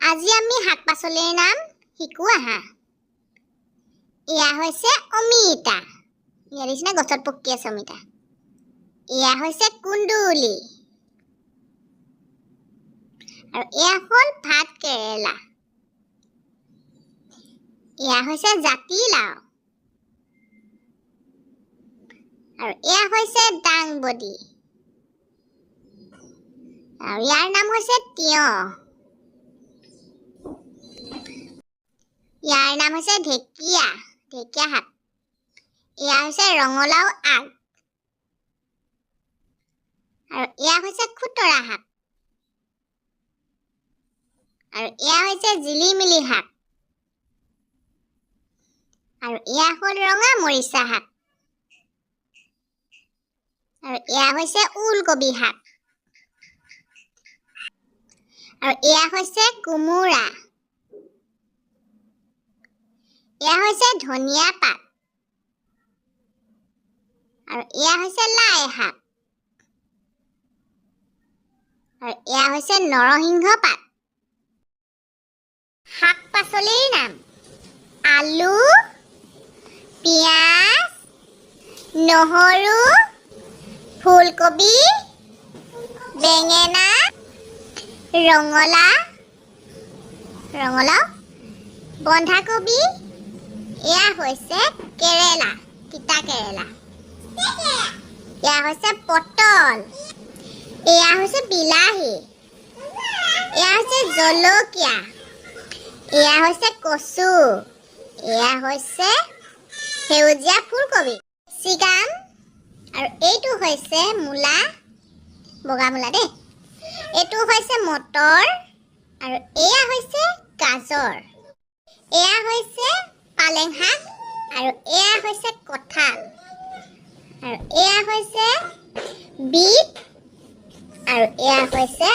আজি আমি শাক-পাচলিৰ নাম শিকো আহা। এয়া হৈছে অমিতা। ইয়াৰ নিচিনা গছত পকি আছে অমিতা। এয়া হৈছে কুন্দুলি। আৰু এয়া হ'ল ভাত কেৰেলা। এয়া হৈছে জাতিলাও। আৰু এয়া হৈছে দাংবডি। আৰু ইয়াৰ নাম হৈছে তিয়হ। ইয়াৰ নাম হৈছে ঢেকীয়া শাক। এয়া হৈছে ৰঙালাও আগ। আৰু এয়া হৈছে খুতৰা শাক। আৰু এয়া হৈছে জিলিমিলি শাক। আৰু এয়া হ'ল ৰঙা মৰিচা শাক। আৰু এয়া হৈছে ওলকবি শাক। আৰু এয়া হৈছে কোমোৰা। এয়া হৈছে ধনিয়া পাত। আৰু এয়া হৈছে লাই শাক। আৰু এয়া হৈছে নৰসিংহ পাত। শাক-পাচলিৰ নাম আলু, পিঁয়াজ, নহৰু, ফুলকবি, বেঙেনা, ৰঙালাও, বন্ধাকবি। এয়া হৈছে কেৰেলা, তিতা কেৰেলা। এয়া হৈছে পটল। এয়া হৈছে বিলাহী। এয়া হৈছে জলকীয়া। এয়া হৈছে কচু। এয়া হৈছে সেউজীয়া ফুলকবি, চিকাম। আৰু এইটো হৈছে মূলা, বগা মূলা দেই। এইটো হৈছে মটৰ। আৰু এয়া হৈছে গাজৰ। এয়া হৈছে পালেং শাক। আৰু এয়া হৈছে কঁঠাল। আৰু এয়া হৈছে বিট। আৰু এয়া হৈছে